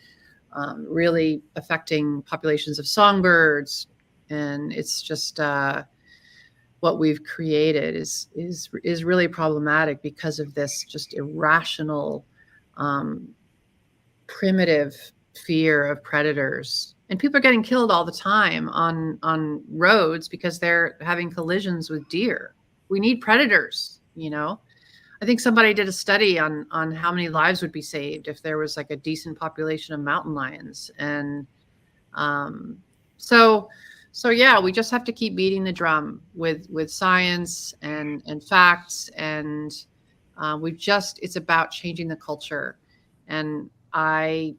really affecting populations of songbirds. And it's just what we've created is really problematic because of this just irrational, primitive fear of predators. And people are getting killed all the time on roads because they're having collisions with deer. We need predators, you know. I think somebody did a study on how many lives would be saved if there was like a decent population of mountain lions. And so yeah, we just have to keep beating the drum with science and facts, and it's about changing the culture. And I'm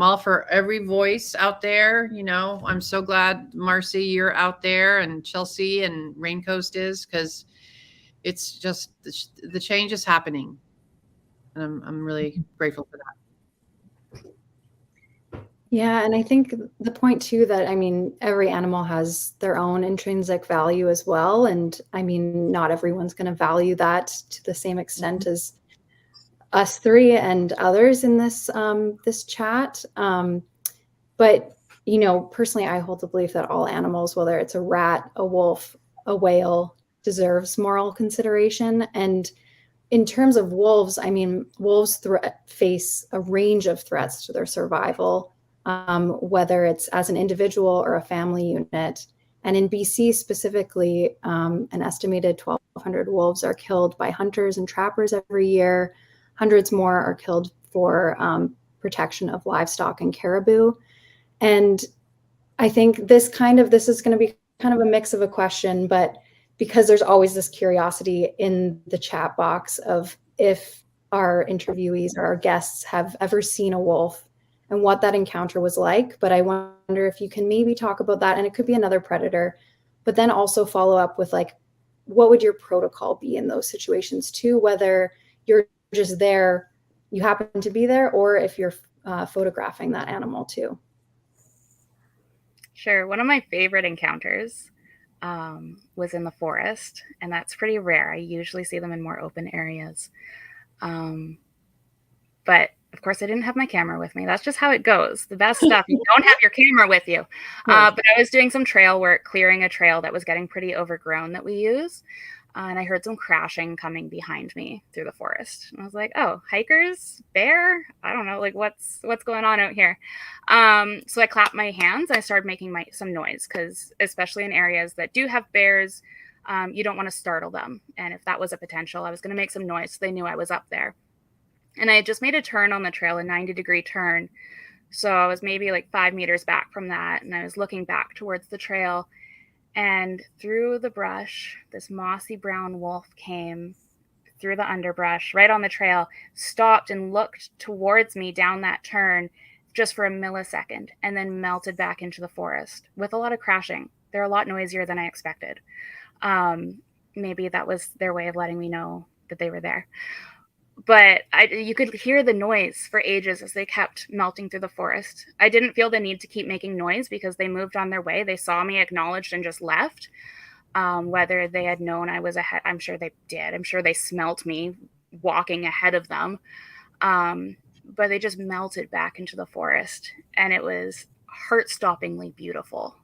all for every voice out there. You know, I'm so glad, Marcie, you're out there, and Chelsea and Raincoast is, because it's just the change is happening, and I'm really grateful for that. Yeah, and I think the point too that, I mean, every animal has their own intrinsic value as well. And I mean, not everyone's going to value that to the same extent as us three and others in this chat. But you know, personally, I hold the belief that all animals, whether it's a rat, a wolf, a whale, deserves moral consideration. And in terms of wolves, I mean, wolves face a range of threats to their survival, whether it's as an individual or a family unit. And in BC specifically, an estimated 1,200 wolves are killed by hunters and trappers every year. Hundreds more are killed for protection of livestock and caribou. And I think this is going to be kind of a mix of a question, but because there's always this curiosity in the chat box of if our interviewees or our guests have ever seen a wolf and what that encounter was like. But I wonder if you can maybe talk about that, and it could be another predator, but then also follow up with like, what would your protocol be in those situations too, whether you're just there, you happen to be there, or if you're photographing that animal too. Sure. One of my favorite encounters was in the forest, and that's pretty rare. I usually see them in more open areas. But of course, I didn't have my camera with me. That's just how it goes. The best stuff, you don't have your camera with you. But I was doing some trail work, clearing a trail that was getting pretty overgrown that we use. And I heard some crashing coming behind me through the forest. And I was like, oh, hikers, bear? I don't know, like what's going on out here? So I clapped my hands. I started making some noise because especially in areas that do have bears, you don't want to startle them. And if that was a potential, I was going to make some noise so they knew I was up there. And I had just made a turn on the trail, a 90-degree turn. So I was maybe like 5 meters back from that. And I was looking back towards the trail. And through the brush, this mossy brown wolf came through the underbrush, right on the trail, stopped and looked towards me down that turn just for a millisecond, and then melted back into the forest with a lot of crashing. They're a lot noisier than I expected. Maybe that was their way of letting me know that they were there. But you could hear the noise for ages as they kept melting through the forest. I didn't feel the need to keep making noise because they moved on their way. They saw me, acknowledged, and just left. Whether they had known I was ahead, I'm sure they did. I'm sure they smelt me walking ahead of them. But they just melted back into the forest. And it was heart-stoppingly beautiful.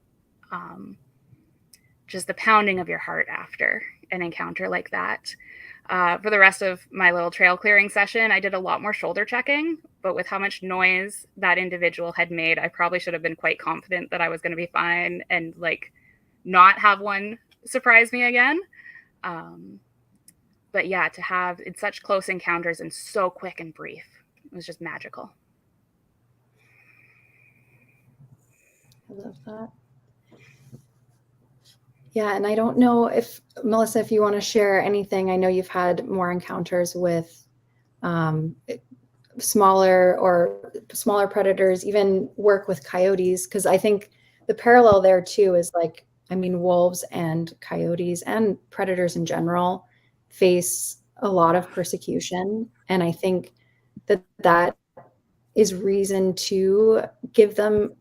Just the pounding of your heart after an encounter like that. For the rest of my little trail clearing session, I did a lot more shoulder checking, but with how much noise that individual had made, I probably should have been quite confident that I was going to be fine and like not have one surprise me again. But yeah, to have in such close encounters and so quick and brief, it was just magical. I love that. Yeah, and I don't know if, Melissa, if you want to share anything. I know you've had more encounters with smaller predators, even work with coyotes, because I think the parallel there too is like, I mean, wolves and coyotes and predators in general face a lot of persecution. And I think that is reason to give them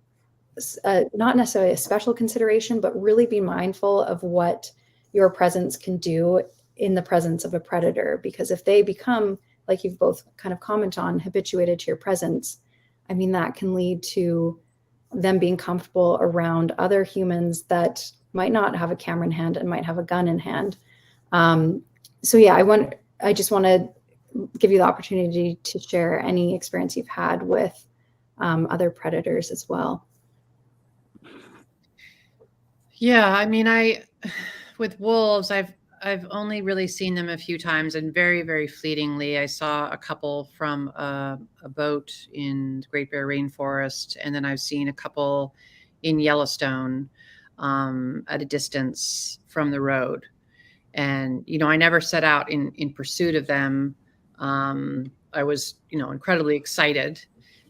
not necessarily a special consideration, but really be mindful of what your presence can do in the presence of a predator. Because if they become, like you've both kind of comment on, habituated to your presence, I mean, that can lead to them being comfortable around other humans that might not have a camera in hand and might have a gun in hand. So yeah, I just want to give you the opportunity to share any experience you've had with other predators as well. Yeah, I mean, with wolves, I've only really seen them a few times, and very, very fleetingly. I saw a couple from a boat in the Great Bear Rainforest, and then I've seen a couple in Yellowstone at a distance from the road. And, you know, I never set out in pursuit of them. I was, you know, incredibly excited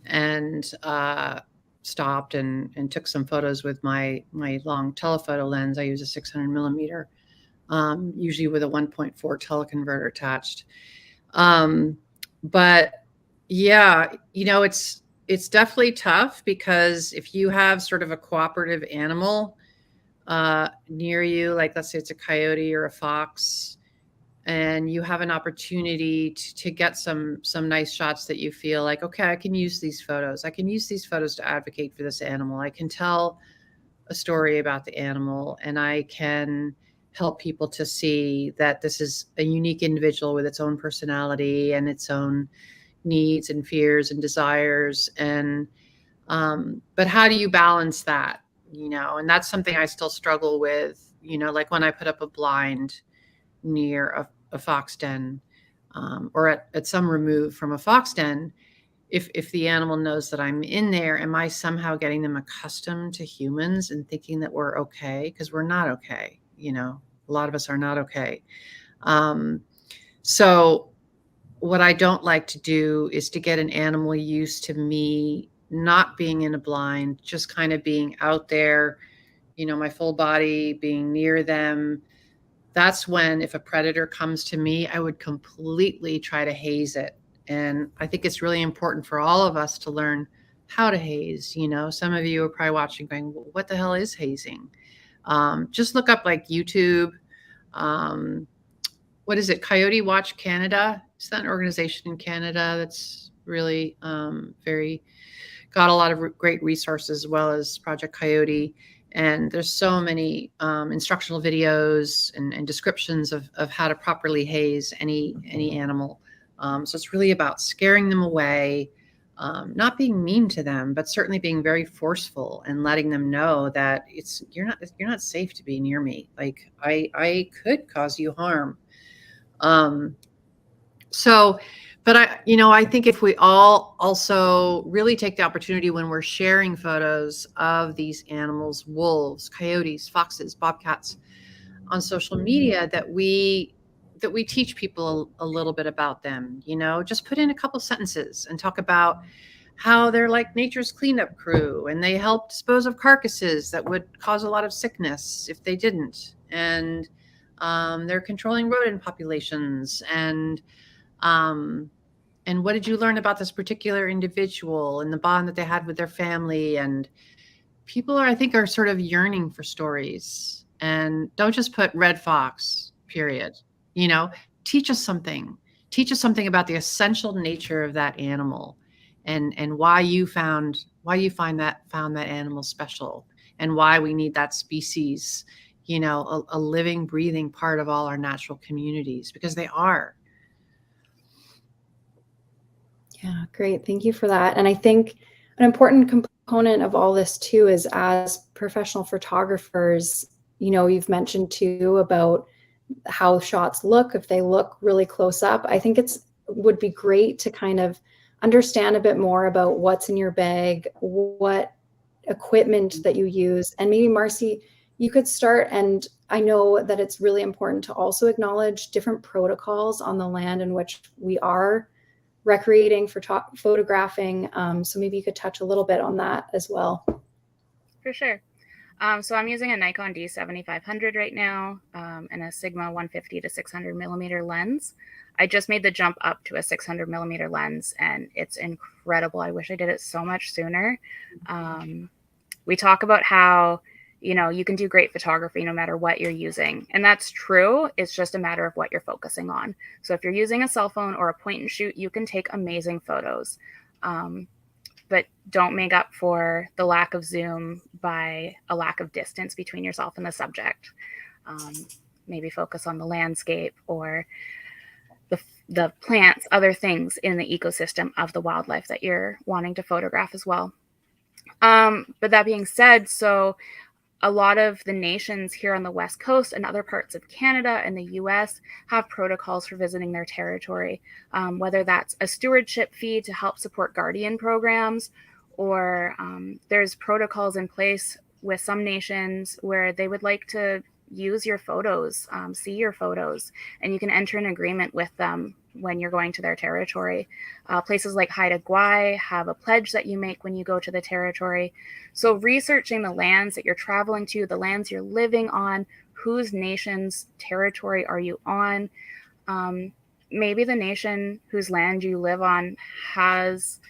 and stopped and took some photos with my long telephoto lens. I use a 600 millimeter, usually with a 1.4 teleconverter attached. But yeah, you know, it's it's definitely tough, because if you have sort of a cooperative animal near you, like let's say it's a coyote or a fox, and you have an opportunity to get some nice shots that you feel like, okay, I can use these photos. I can use these photos to advocate for this animal. I can tell a story about the animal, and I can help people to see that this is a unique individual with its own personality and its own needs and fears and desires. And but how do you balance that? And that's something I still struggle with. Like when I put up a blind near a fox den, or at some remove from a fox den, if the animal knows that I'm in there, am I somehow getting them accustomed to humans and thinking that we're okay? Because we're not okay. A lot of us are not okay. So what I don't like to do is to get an animal used to me not being in a blind, just kind of being out there, my full body, being near them. That's when, if a predator comes to me, I would completely try to haze it. And I think it's really important for all of us to learn how to haze. Some of you are probably watching going, well, what the hell is hazing? Just look up like YouTube. What is it? Coyote Watch Canada. Is that an organization in Canada that's really very got a lot of great resources, as well as Project Coyote. And there's so many instructional videos and descriptions of how to properly haze any animal. So it's really about scaring them away, not being mean to them, but certainly being very forceful and letting them know that you're not safe to be near me. Like I could cause you harm. But I think if we all also really take the opportunity when we're sharing photos of these animals, wolves, coyotes, foxes, bobcats, on social media, that we teach people a little bit about them. Just put in a couple sentences and talk about how they're like nature's cleanup crew, and they help dispose of carcasses that would cause a lot of sickness if they didn't. And they're controlling rodent populations. And what did you learn about this particular individual and the bond that they had with their family? And people I think are sort of yearning for stories. And don't just put red fox, period. Teach us something. Teach us something about the essential nature of that animal, and why you found that animal special, and why we need that species, a living, breathing part of all our natural communities, because they are. Yeah, great. Thank you for that. And I think an important component of all this too is, as professional photographers, you've mentioned too about how shots look, if they look really close up. I think would be great to kind of understand a bit more about what's in your bag, what equipment that you use. And maybe Marcie, you could start, and I know that it's really important to also acknowledge different protocols on the land in which we are recreating, photographing. So maybe you could touch a little bit on that as well. For sure. So I'm using a Nikon D7500 right now, and a Sigma 150 to 600 millimeter lens. I just made the jump up to a 600 millimeter lens, and it's incredible. I wish I did it so much sooner. We talk about how, you can do great photography no matter what you're using. And that's true. It's just a matter of what you're focusing on. So if you're using a cell phone or a point and shoot, you can take amazing photos. But don't make up for the lack of zoom by a lack of distance between yourself and the subject. Maybe focus on the landscape or the plants, other things in the ecosystem of the wildlife that you're wanting to photograph as well. But that being said, so a lot of the nations here on the West Coast and other parts of Canada and the US have protocols for visiting their territory, whether that's a stewardship fee to help support guardian programs, or there's protocols in place with some nations where they would like to use your photos, see your photos, and you can enter an agreement with them when you're going to their territory. Places like Haida Gwaii have a pledge that you make when you go to the territory. So researching the lands that you're traveling to, the lands you're living on, whose nation's territory are you on? Maybe the nation whose land you live on has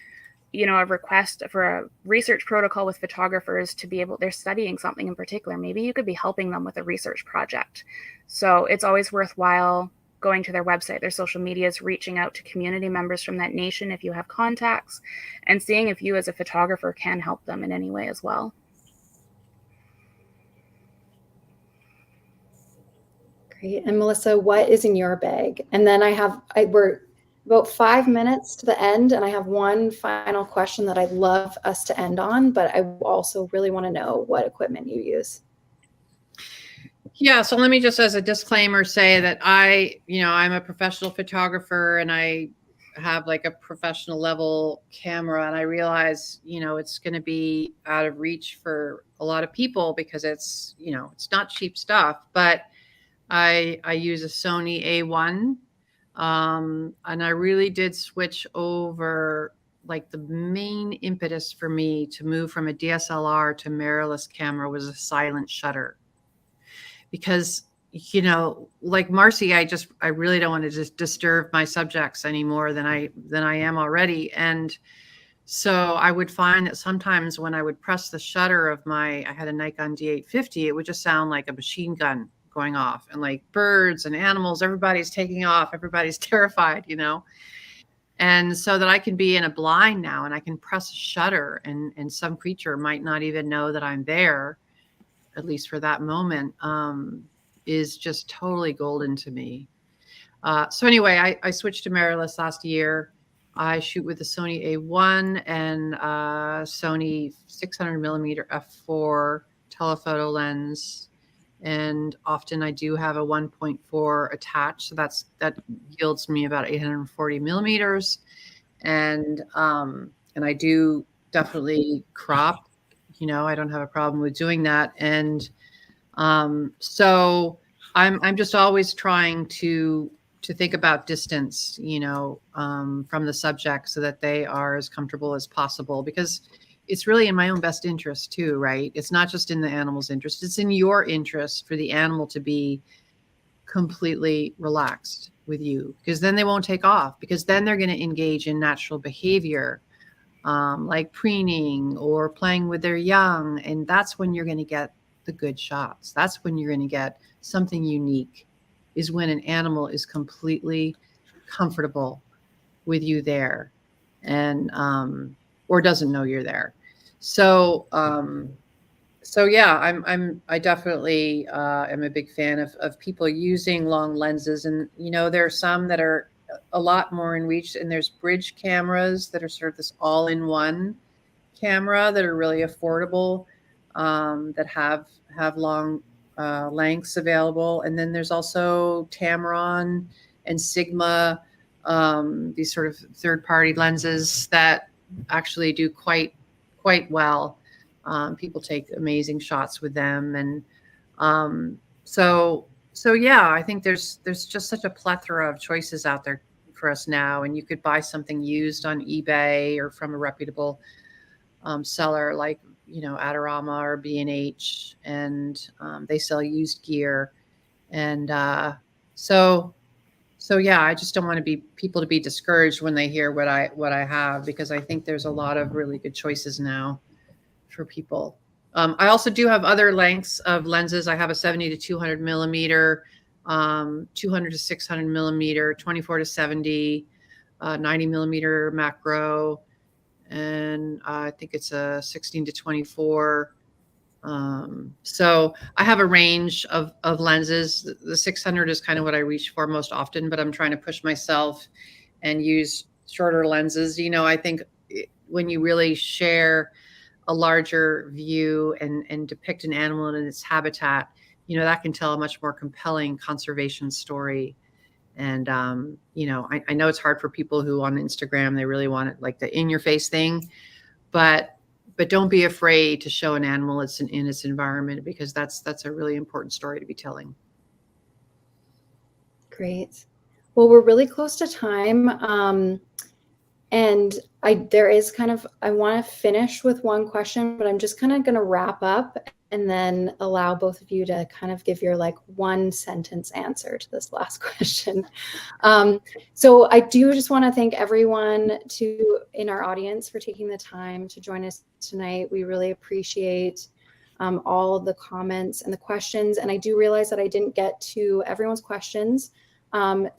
a request for a research protocol with photographers to be able, they're studying something in particular, maybe you could be helping them with a research project. So it's always worthwhile going to their website, their social medias, reaching out to community members from that nation if you have contacts, and seeing if you as a photographer can help them in any way as well. Great. And Melissa, what is in your bag? And then we're about 5 minutes to the end, and I have one final question that I'd love us to end on, but I also really want to know what equipment you use. Yeah, so let me just, as a disclaimer, say that I'm a professional photographer, and I have like a professional level camera, and I realize, it's going to be out of reach for a lot of people because it's not cheap stuff, but I use a Sony A1, and I really did switch over. Like, the main impetus for me to move from a DSLR to mirrorless camera was a silent shutter. Because, like Marcie, I really don't want to just disturb my subjects any more than I am already. And so I would find that sometimes when I would press the shutter of I had a Nikon D850, it would just sound like a machine gun going off, and like birds and animals, everybody's taking off, everybody's terrified, And so that I can be in a blind now, and I can press a shutter, and some creature might not even know that I'm there, at least for that moment, is just totally golden to me. So anyway, I switched to mirrorless last year. I shoot with the Sony A1 and Sony 600 millimeter f4 telephoto lens. And often I do have a 1.4 attached. So that yields me about 840 millimeters. And I do definitely crop, I don't have a problem with doing that. And so I'm just always trying to think about distance, from the subject, so that they are as comfortable as possible, because it's really in my own best interest too, right? It's not just in the animal's interest. It's in your interest for the animal to be completely relaxed with you, because then they won't take off, because then they're going to engage in natural behavior, like preening or playing with their young. And that's when you're going to get the good shots. That's when you're going to get something unique, is when an animal is completely comfortable with you there, and or doesn't know you're there. So yeah, I definitely am a big fan of people using long lenses. And there are some that are a lot more in reach, and there's bridge cameras that are sort of this all-in-one camera that are really affordable, that have long lengths available. And then there's also Tamron and Sigma, these sort of third-party lenses that actually do quite well. People take amazing shots with them. And so yeah, I think there's just such a plethora of choices out there for us now. And you could buy something used on eBay or from a reputable seller like Adorama or B&H, and they sell used gear. And so yeah, I just don't want people to be discouraged when they hear what I have, because I think there's a lot of really good choices now for people. I also do have other lengths of lenses. I have a 70 to 200 millimeter, 200 to 600 millimeter, 24 to 70, 90 millimeter macro, and I think it's a 16 to 24. So I have a range of lenses. The 600 is kind of what I reach for most often, but I'm trying to push myself and use shorter lenses. I think when you really share a larger view and depict an animal in its habitat, that can tell a much more compelling conservation story. And, I know it's hard for people who on Instagram, they really want it like the in your face thing, but don't be afraid to show an animal in its environment, because that's a really important story to be telling. Great. Well, we're really close to time. And I want to finish with one question, but I'm just kind of going to wrap up and then allow both of you to kind of give your like 1-sentence answer to this last question. So I do just want to thank everyone in our audience for taking the time to join us tonight. We really appreciate all of the comments and the questions. And I do realize that I didn't get to everyone's questions.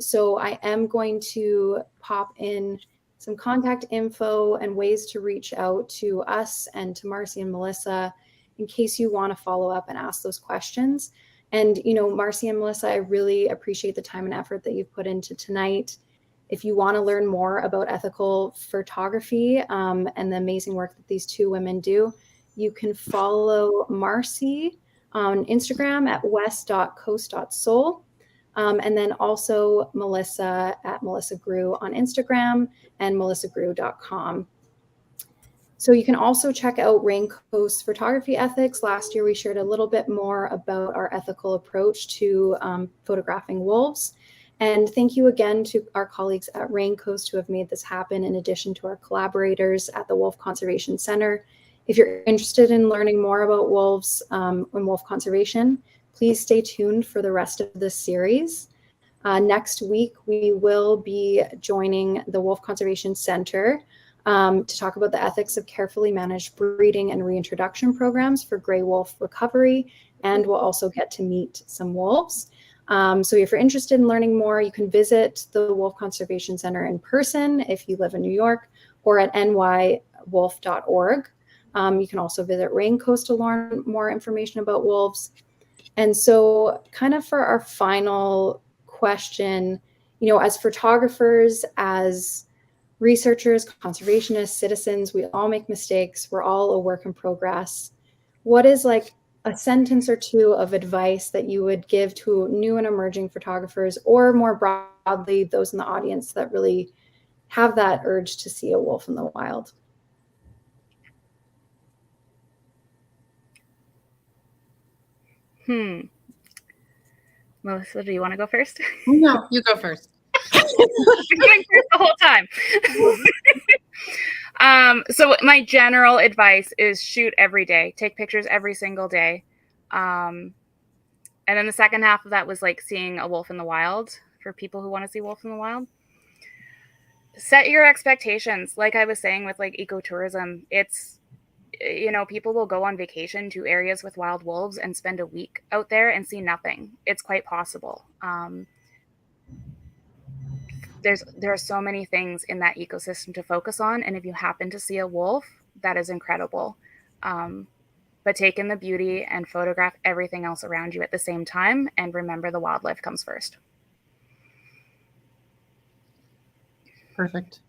So I am going to pop in some contact info and ways to reach out to us and to Marcie and Melissa in case you want to follow up and ask those questions. And, you know, Marcie and Melissa, I really appreciate the time and effort that you've put into tonight. If you want to learn more about ethical photography and the amazing work that these two women do, you can follow Marcie on Instagram at west.coast.soul. And then also Melissa at Melissa Groo on Instagram and melissagroo.com. So you can also check out Raincoast Photography Ethics. Last year, we shared a little bit more about our ethical approach to photographing wolves. And thank you again to our colleagues at Raincoast who have made this happen, in addition to our collaborators at the Wolf Conservation Center. If you're interested in learning more about wolves and wolf conservation, please stay tuned for the rest of this series. Next week, we will be joining the Wolf Conservation Center to talk about the ethics of carefully managed breeding and reintroduction programs for gray wolf recovery, and we'll also get to meet some wolves. So if you're interested in learning more, you can visit the Wolf Conservation Center in person if you live in New York, or at nywolf.org. You can also visit Raincoast to learn more information about wolves. And so kind of for our final question, you know, as photographers, as researchers, conservationists, citizens, we all make mistakes. We're all a work in progress. What is like a sentence or two of advice that you would give to new and emerging photographers, or more broadly, those in the audience that really have that urge to see a wolf in the wild? Melissa, do you want to go first? No, you go first. I'm going first the whole time. So my general advice is shoot every day. Take pictures every single day. And then the second half of that was like seeing a wolf in the wild, for people who want to see wolf in the wild. Set your expectations. Like I was saying with like ecotourism, it's, you know, people will go on vacation to areas with wild wolves and spend a week out there and see nothing. It's quite possible. There are so many things in that ecosystem to focus on. And if you happen to see a wolf, that is incredible. But take in the beauty and photograph everything else around you at the same time. And remember, the wildlife comes first. Perfect.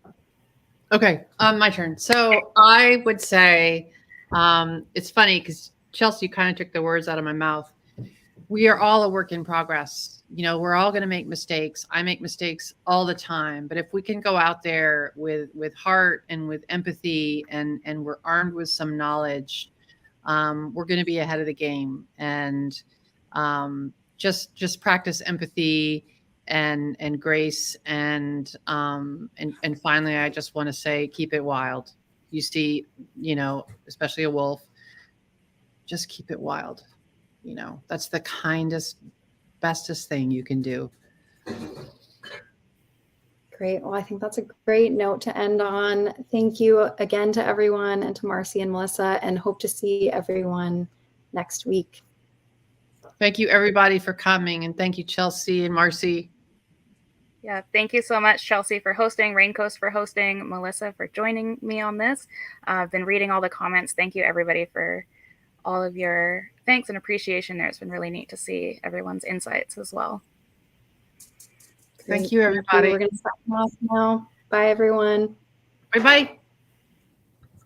Okay, my turn. So I would say, it's funny because Chelsea kind of took the words out of my mouth. We are all a work in progress. You know, we're all going to make mistakes. I make mistakes all the time. But if we can go out there with heart and with empathy, and we're armed with some knowledge, we're going to be ahead of the game. And just practice empathy and grace, and finally, I just want to say, keep it wild. You see, you know, especially a wolf, just keep it wild. You know, that's the kindest, bestest thing you can do. Great. Well, I think that's a great note to end on. Thank you again to everyone, and to Marcie and Melissa, and hope to see everyone next week. Thank you, everybody, for coming. And thank you, Chelsea and Marcie. Yeah, thank you so much, Chelsea, for hosting, Raincoast for hosting, Melissa for joining me on this. I've been reading all the comments. Thank you, everybody, for all of your thanks and appreciation there. It's been really neat to see everyone's insights as well. Thank you, everybody. We're going to stop off now. Bye, everyone. Bye-bye.